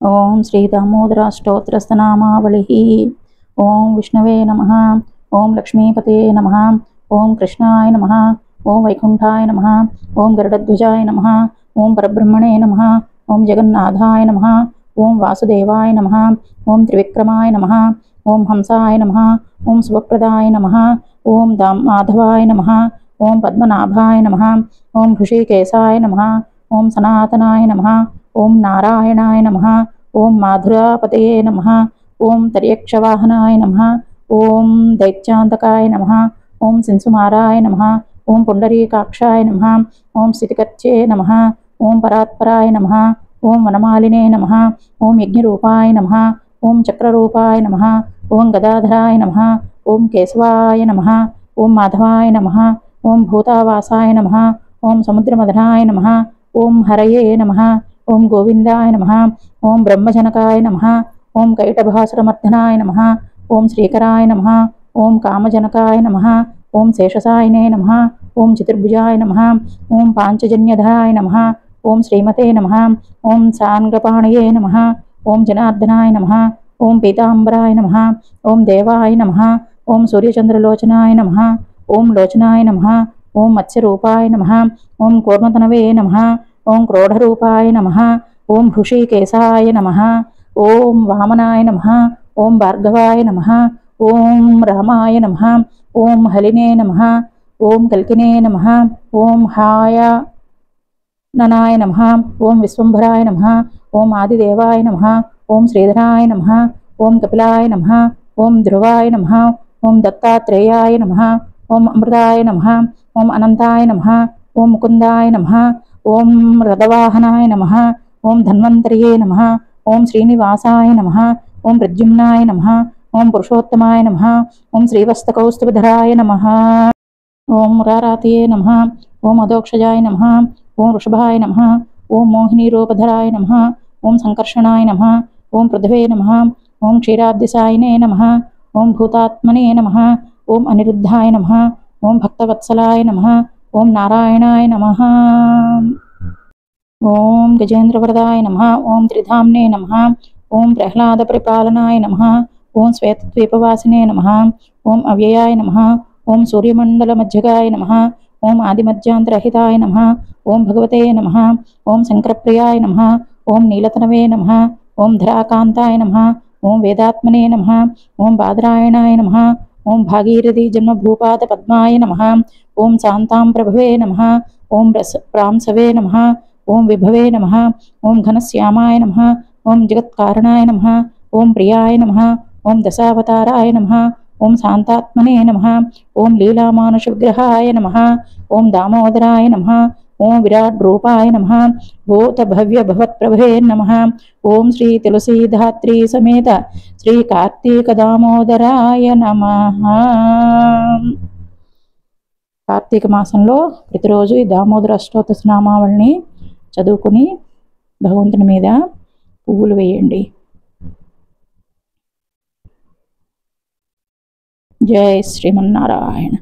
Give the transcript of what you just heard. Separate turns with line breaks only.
ओम श्री दामोदराष्टोत्तरस्तनामावलिः। ओम विष्णवे नमः। ओम लक्ष्मीपते नमः। ओम कृष्णाय नमः। ओम वैकुंठाय नमः। ओम गरुडध्वजाय नमः। ओम परब्रह्मणे नमः। ओम जगन्नाथाय नमः। ओम वासुदेवाय नमः। ओम त्रिविक्रमाय नमः। ओम हंसाय नमः। ओम शुभप्रदाय नमः। ओम माधवाय नमः। ओम पद्मनाभाय नमः। ओम ऋषिकेशाय नमः। ओम सनातनाय नमः। ओम नारायणाय नमः। ओम माधुरापतये नमः। ओम तर्यक्षवाहनाय नमः। ओम दैत्यान्तकाय नमः। ओम सिंसुमाराय नमः। ओम पुंडरीकाक्षाय नमः। ओम स्थितिकर्त्ये नमः। ओम परात्पराय नमः। ओम वनमालिने नमः। ओम यज्ञरूपाय नमः। ओम चक्ररूपाय नमः। ओम गदाधराय नमः। ओम केशवाय नमः। ओम माधवाय नमः। ओम भूतावासाय नमः। ओम समुद्रमदनाय नमः। ओम हरये नमः। ओम गोविंदाय नमः। ओम ब्रह्मजनकाय नमः। ओम कैटभासुरमर्दनाय नमः। ओम श्रीकराय नमः। ओम कामजनकाय नमः। ओम शेषसायिने नमः। ओम चतुर्भुजाय नमः। ओम पांचजन्यधराय नमः। ओम श्रीमते नमः। ओम साङ्गपाणये नमः। ओम जनार्दनाय नमः। ओम पीताम्बराय नमः। ओम देवाय नमः। ओम सूर्यचंद्रलोचनाय नमः। ओम लोचनाय नमः। ओम मत्स्यरूपाय नमः। ओम कूर्मतनवे नमः। ओम क्रोधरूपाय नमः। ओम ऋषिकेशाय नमः। ओम वामनाय नमः। ओम भार्गवाय नमः। ओम रामाय नमः। ओम हलिने नमः। ओम कल्किने नमः। ओम ननाय नमः। ओम विश्वंभराय नमः। ओम आदिदेवाय नमः। ओम श्रीधराय नमः। ओम कपिलाय नमः। ओम ध्रुवाय नमः। ओम दत्तात्रेयाय नमः। ओम अमृताय नमः। ओम अनंताय नमः। ओम मुकुंदाय नमः। ओम रथवाहनाय नमः। ओम धन्वंतरिये नमः। ओम श्रीनिवासाय नमः। ओम प्रद्युम्नाय नमः। ओम पुरुषोत्तमाय नमः। ओम श्रीवत्सकौस्तुभधराय नमः। ओम मुरारातिये नमः। ओम अधोक्षजाय नमः। ओम वृषभाय नमः। ओम मोहिनीरूपधराय नमः। ओम संकर्षणाय नमः। ओम पृथ्वे नमः। ओम क्षीराब्धिसायिने नमः। ओम भूतात्मने नमः। ओम अनिरुद्धाय नमः। ओम भक्तवत्सलाय नमः। ओम नारायणाय नमः। ओम गजेन्द्रवरदाय नमः। ओम त्रिधाम्ने नमः। ओम प्रह्लादपरिपालनाय नमः। ओम श्वेतद्वीपवासिने नमः। ओम अव्ययाय नमः। ओम सूर्यमण्डलमध्यगाय नमः। ओम आदिमध्यान्तरहिताय नमः। ओम भगवते नमः। ओम शंकरप्रियाय नमः। ओम नीलतनवे नमः। ओम धराकान्ताय नमः। ओम वेदात्मने नमः। ओम बादरायणाय नमः। ओम भागीरथी जन्मभूपातपद्माय नमः। ओम शान्तां प्रभवे नमः। ओम प्रांसवे नमः। ओम विभवे नमः। ओम घनश्यामाय नमः। ओम जगत्कारणाय नमः। ओम प्रियाय नमः। ओम दशावताराय नमः। ओम शान्तात्मने नमः। ओम लीलामानुषविग्रहाय नमः। ओम दामोदराय नमः। ओम विराट रूपाय नमः। भूत भव्य भवत्प्रभवे नमः। ओम श्री तुलसीधात्री समेत श्री कार्तीक दामोदराय नमः। కార్తీక మాసంలో ప్రతిరోజు ఈ దామోదర అష్టోత్తరనామావళిని చదువుకుని భగవంతుని మీద పువ్వులు వేయండి. జై శ్రీమన్నారాయణ.